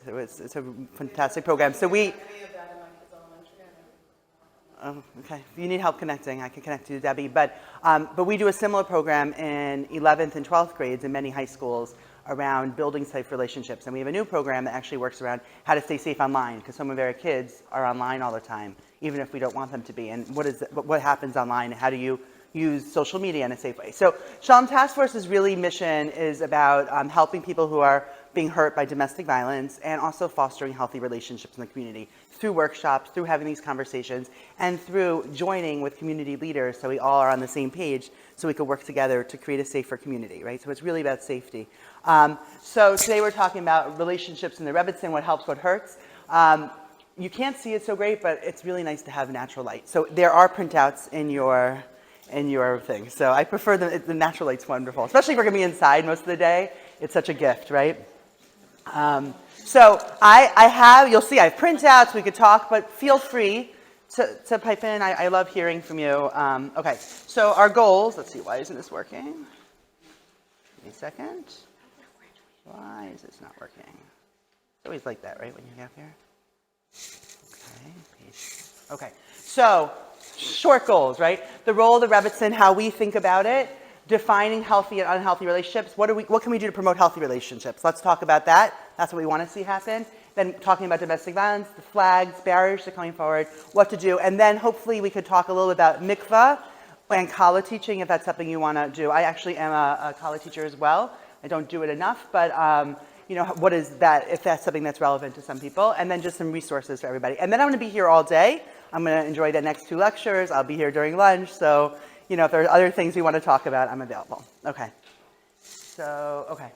It's a fantastic program. So we. Oh, okay. If you need help connecting, I can connect you to Debbie. But we do a similar program in 11th and 12th grades in many high schools around building safe relationships. And we have a new program that actually works around how to stay safe online, because some of our kids are online all the time, even if we don't want them to be. And what happens online? How do you use social media in a safe way? So Shalom Task Force's really mission is about helping people who are being hurt by domestic violence and also fostering healthy relationships in the community through workshops, through having these conversations, and through joining with community leaders so we all are on the same page so we can work together to create a safer community, right? So it's really about safety. So today we're talking about relationships in the Rebbitzin, what helps, what hurts. You can't see it so great, but it's really nice to have natural light. So there are printouts in your thing. So I prefer the natural light's wonderful, especially if we're gonna be inside most of the day. It's such a gift, right? So I have, you'll see I have printouts, we could talk, but feel free to pipe in. I love hearing from you. Okay, so our goals, let's see, why isn't this working? Give me a second. Why is this not working? It's always like that, right, when you get here? Okay, page. Okay, so short goals, right? The role of the Rebbitzin, how we think about it. Defining healthy and unhealthy relationships. What can we do to promote healthy relationships? Let's talk about that. That's what we want to see happen. Then talking about domestic violence, the flags, barriers to coming forward, what to do. And then hopefully we could talk a little about mikvah and kala teaching if that's something you want to do. I actually am a kala teacher as well. I don't do it enough, but what is that, if that's something that's relevant to some people. And then just some resources for everybody. And then I'm going to be here all day. I'm going to enjoy the next 2 lectures. I'll be here during lunch. So if there are other things we want to talk about, I'm available. Okay. So, okay.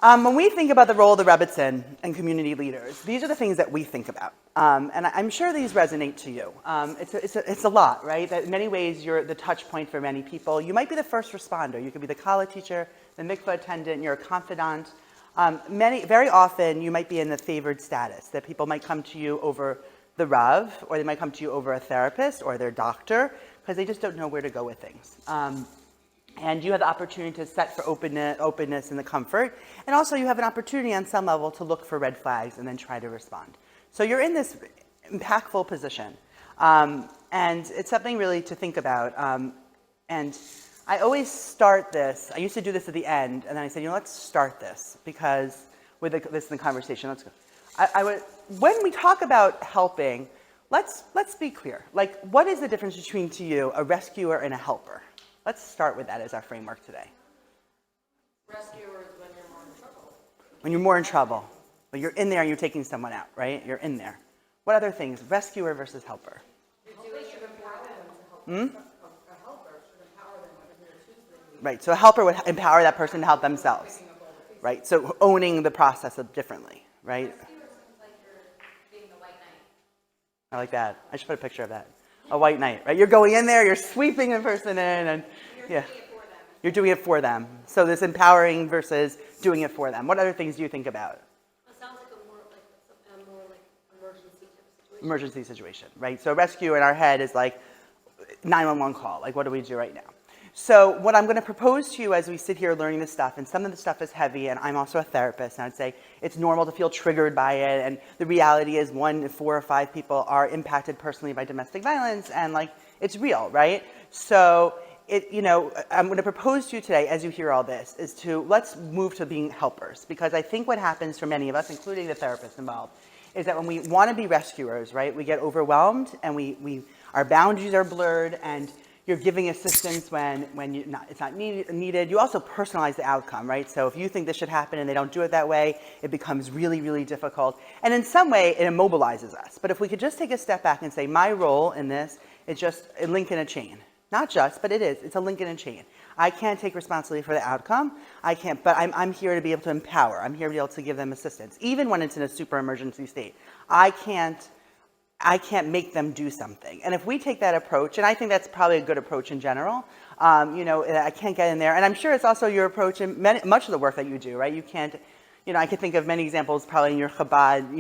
When we think about the role of the Rebbitzin and community leaders, these are the things that we think about. And I'm sure these resonate to you. It's a lot, right? That in many ways, you're the touch point for many people. You might be the first responder. You could be the kala teacher, the mikvah attendant, you're a confidant. Very often, you might be in the favored status, that people might come to you over the Rav, or they might come to you over a therapist or their doctor, because they just don't know where to go with things. And you have the opportunity to set for openness and the comfort. And also you have an opportunity on some level to look for red flags and then try to respond. So you're in this impactful position. And it's something really to think about. And I always start this, I used to do this at the end, and then I said, let's start this, because with this in the conversation, let's go. When we talk about helping, let's be clear. Like, what is the difference between, to you, a rescuer and a helper? Let's start with that as our framework today. Rescuer is when you're more in trouble. When you're more in trouble. But you're in there and you're taking someone out, right? You're in there. What other things? Rescuer versus helper. You're doing it empower them to help. A helper should empower them when they're choosing. Right, so a helper would empower that person to help themselves. Right, so owning the process differently, right? Rescuer seems like you're being the white knight. I like that. I should put a picture of that. A white knight, right? You're going in there, you're sweeping the person in, and you're doing it for them. You're doing it for them. So this empowering versus doing it for them. What other things do you think about? It sounds like a more like emergency type of situation. Emergency situation, right? So rescue in our head is like 911 call. Like, what do we do right now? So what I'm going to propose to you as we sit here learning this stuff, and some of the stuff is heavy, and I'm also a therapist, and I'd say it's normal to feel triggered by it, and the reality is 1 in 4 or 5 people are impacted personally by domestic violence, and like, it's real, right? So I'm going to propose to you today, as you hear all this, is to let's move to being helpers, because I think what happens for many of us, including the therapists involved, is that when we want to be rescuers, right, we get overwhelmed, and our boundaries are blurred, and you're giving assistance when it's not needed. You also personalize the outcome, right? So if you think this should happen and they don't do it that way, it becomes really, really difficult. And in some way, it immobilizes us. But if we could just take a step back and say, my role in this is just a link in a chain. Not just, but it is. It's a link in a chain. I can't take responsibility for the outcome. I can't, but I'm here to be able to empower. I'm here to be able to give them assistance, even when it's in a super emergency state. I can't make them do something. And if we take that approach, and I think that's probably a good approach in general, I can't get in there. And I'm sure it's also your approach in much of the work that you do, right? You can't, I could think of many examples probably in your Chabad,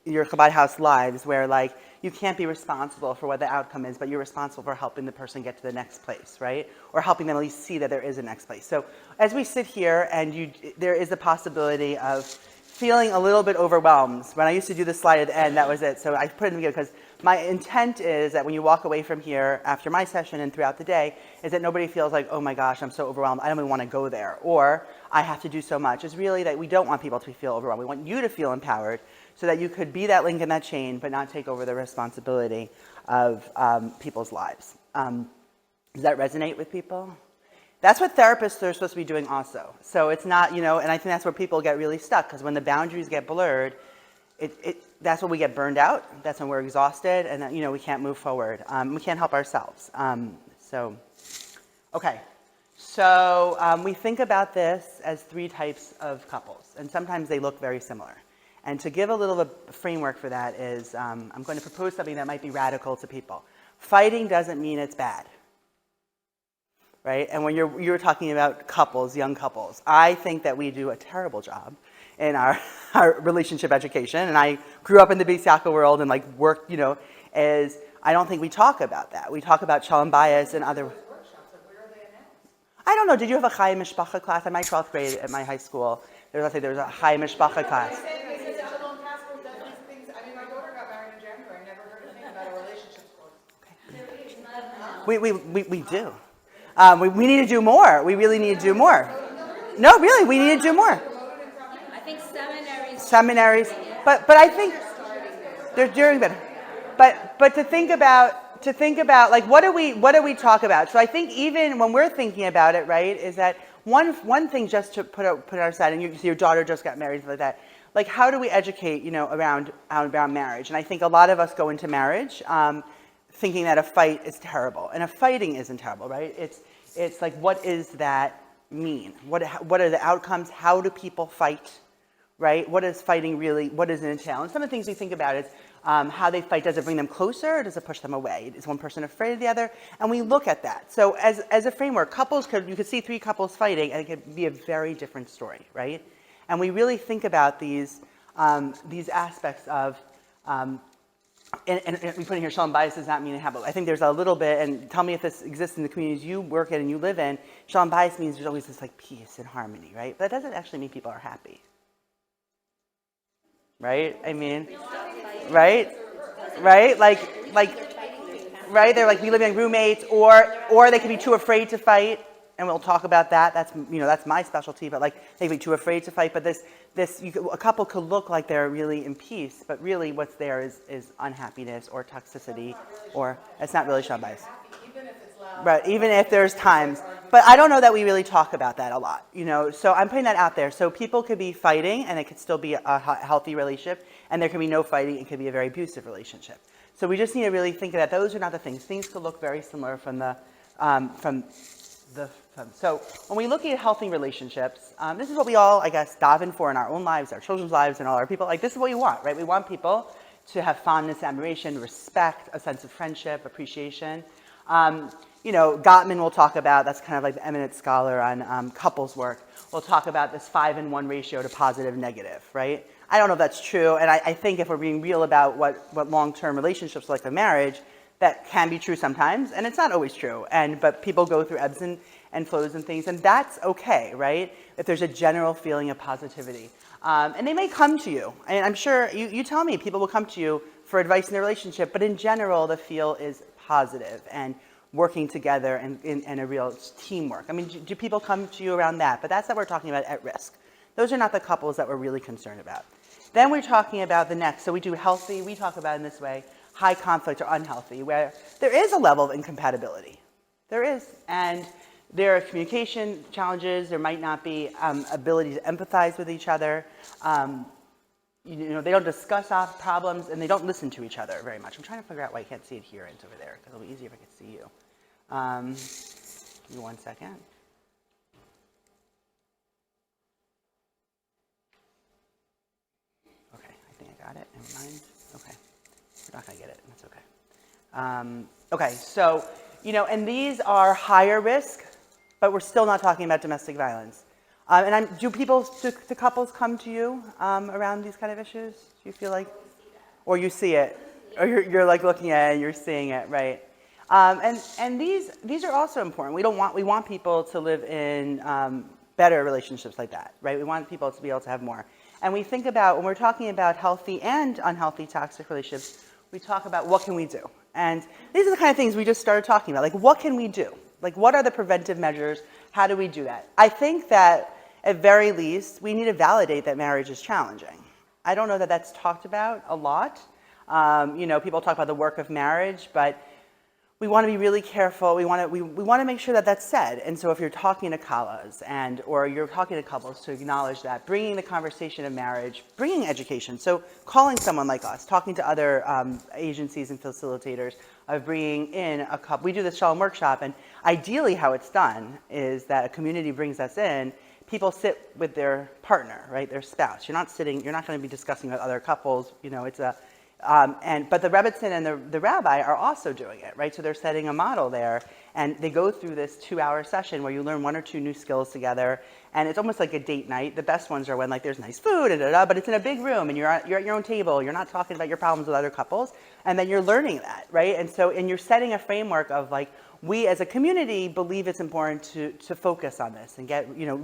your Chabad house lives where like, you can't be responsible for what the outcome is, but you're responsible for helping the person get to the next place, right? Or helping them at least see that there is a next place. So as we sit here and there is the possibility of feeling a little bit overwhelmed. When I used to do the slide at the end, that was it. So I put it in together because my intent is that when you walk away from here after my session and throughout the day, is that nobody feels like, oh my gosh, I'm so overwhelmed, I don't even want to go there, or I have to do so much. It's really that we don't want people to feel overwhelmed. We want you to feel empowered so that you could be that link in that chain, but not take over the responsibility of people's lives. Does that resonate with people? That's what therapists are supposed to be doing also. So it's not, and I think that's where people get really stuck, because when the boundaries get blurred, that's when we get burned out. That's when we're exhausted, and we can't move forward. We can't help ourselves. Okay. So we think about this as 3 types of couples, and sometimes they look very similar. And to give a little of a framework for that is, I'm going to propose something that might be radical to people. Fighting doesn't mean it's bad. Right? And when you're talking about couples, young couples, I think that we do a terrible job in our relationship education. And I grew up in the Bisiaka world and worked, as I don't think we talk about that. We talk about shalom bayis and other. I don't know. Did you have a Chai Mishpacha class? In my 12th grade at my high school, there was a Chai Mishpacha class. My daughter got married in January. I never heard a thing about a relationship course. We do. We need to do more. We really need to do more. No, really, we need to do more. I think Seminaries, but I think they're doing better. But to think about what do we talk about? So I think even when we're thinking about it, right, is that one thing just to put on our side, and your daughter just got married, like that. Like, how do we educate, around marriage? And I think a lot of us go into marriage thinking that a fight is terrible, and a fighting isn't terrible, right? It's like, what does that mean? What are the outcomes? How do people fight, right? What is fighting really? What does it entail? And some of the things we think about is how they fight. Does it bring them closer, or does it push them away? Is one person afraid of the other? And we look at that. So as a framework, you could see 3 couples fighting, and it could be a very different story, right? And we really think about these aspects of. And we put in here, shalom bayis does not mean I think there's a little bit, and tell me if this exists in the communities you work in and you live in. Shalom bayis means there's always this peace and harmony, right? But that doesn't actually mean people are happy, right? I mean, right? Right? Right? They're we live in roommates, or they can be too afraid to fight, and we'll talk about that. That's my specialty. But they can be too afraid to fight. But a couple could look like they're really in peace, but really what's there is unhappiness or toxicity, or it's not really shalom bayis. Even if it's loud. Right, even if there's times. But I don't know that we really talk about that a lot, So I'm putting that out there. So people could be fighting, and it could still be a healthy relationship, and there can be no fighting. It could be a very abusive relationship. So we just need to really think that those are not the things. Things could look very similar So when we look at healthy relationships, this is what we all, I guess, daven for in our own lives, our children's lives, and all our people. This is what we want, right? We want people to have fondness, admiration, respect, a sense of friendship, appreciation. Gottman will talk about, that's kind of the eminent scholar on couples work, will talk about this 5-in-1 ratio to positive negative, right? I don't know if that's true, and I think if we're being real about what long-term relationships like a marriage, that can be true sometimes, and it's not always true. But people go through ebbs and flows and things, and that's okay, right? If there's a general feeling of positivity. And they may come to you, and I'm sure, you tell me, people will come to you for advice in their relationship, but in general, the feel is positive and working together and a real teamwork. I mean, do people come to you around that? But that's what we're talking about at risk. Those are not the couples that we're really concerned about. Then we're talking about the next. So we do healthy, we talk about it in this way, high conflict or unhealthy, where there is a level of incompatibility. There is. And there are communication challenges. There might not be ability to empathize with each other. They don't discuss problems, and they don't listen to each other very much. I'm trying to figure out why I can't see adherence over there, because it'll be easier if I could see you. Give me 1 second. Okay, I think I got it. Never mind. Okay. You're not going to get it. That's okay. Okay, so, and these are higher risk, but we're still not talking about domestic violence. Do couples come to you around these kind of issues? Do you feel like, or you see it, or you're looking at it and you're seeing it, right? And these are also important. We want people to live in better relationships like that, right? We want people to be able to have more. And we think about, when we're talking about healthy and unhealthy toxic relationships, we talk about what can we do? And these are the kind of things we just started talking about. Like, what can we do? Like, what are the preventive measures? How do we do that? I think that, at very least, we need to validate that marriage is challenging. I don't know that that's talked about a lot. People talk about the work of marriage, but we want to be really careful. We want to make sure that that's said. And so if you're talking to colleagues or you're talking to couples, to acknowledge that, bringing the conversation of marriage, bringing education. So calling someone like us, talking to other agencies and facilitators of bringing in a couple. We do this Shalom workshop, and ideally how it's done is that a community brings us in. People sit with their partner, right, their spouse. You're not going to be discussing with other couples. But the Rebbitzin and the rabbi are also doing it, right? So they're setting a model there, and they go through this 2-hour session where you learn 1 or 2 new skills together, and it's almost like a date night. The best ones are when like there's nice food and but it's in a big room, and you're at your own table. You're not talking about your problems with other couples, and then you're learning that, right? And you're setting a framework of like, we as a community believe it's important to focus on this and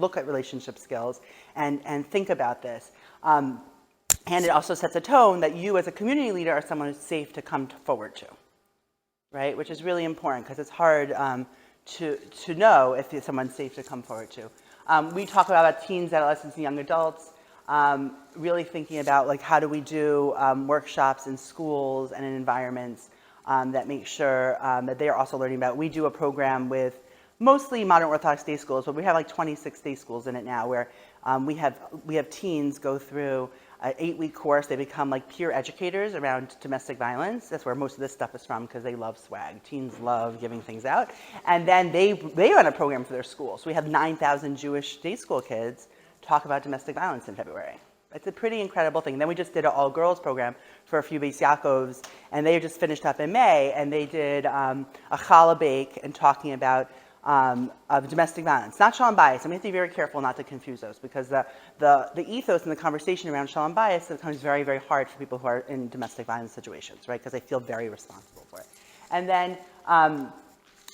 look at relationship skills and think about this. And it also sets a tone that you as a community leader are someone who's safe to come forward to, right? Which is really important because it's hard to know if someone's safe to come forward to. We talk about teens, adolescents, and young adults, really thinking about like how do we do workshops in schools and in environments that make sure that they are also learning about. We do a program with mostly modern Orthodox day schools, but we have like 26 day schools in it now where we have teens go through an 8-week course. They become like peer educators around domestic violence. That's where most of this stuff is from because they love swag. Teens love giving things out. And then they run a program for their school. So we have 9,000 Jewish day school kids talk about domestic violence in February. It's a pretty incredible thing. Then we just did an all-girls program for a few Beis Yaakovs, and they just finished up in May, and they did a challah bake and talking about of domestic violence, not shalom bias. I mean, you have to be very careful not to confuse those because the ethos and the conversation around shalom bias becomes very, very hard for people who are in domestic violence situations, right? Because they feel very responsible for it. And then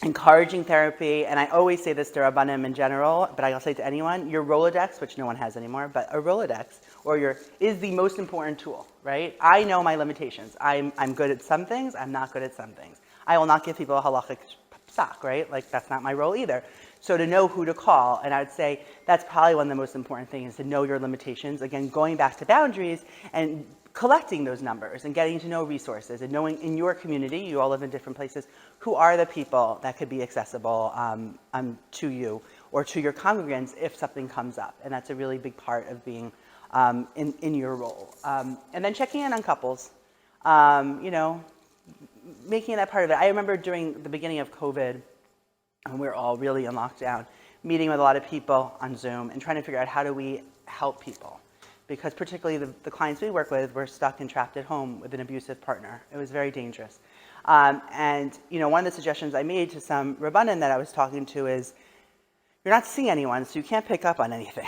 encouraging therapy, and I always say this to Rabbanim in general, but I'll say to anyone, your Rolodex, which no one has anymore, but a Rolodex is the most important tool, right? I know my limitations. I'm good at some things. I'm not good at some things. I will not give people a halachic psak, right? Like that's not my role either. So to know who to call, and I would say that's probably one of the most important things is to know your limitations. Again, going back to boundaries and collecting those numbers and getting to know resources and knowing in your community, you all live in different places, who are the people that could be accessible to you or to your congregants if something comes up. And that's a really big part of being in your role. And then checking in on couples, making that part of it. I remember during the beginning of COVID, when we were all really in lockdown, meeting with a lot of people on Zoom and trying to figure out how do we help people. Because particularly the clients we work with were stuck and trapped at home with an abusive partner. It was very dangerous. One of the suggestions I made to some Rabbanim that I was talking to is, you're not seeing anyone, so you can't pick up on anything,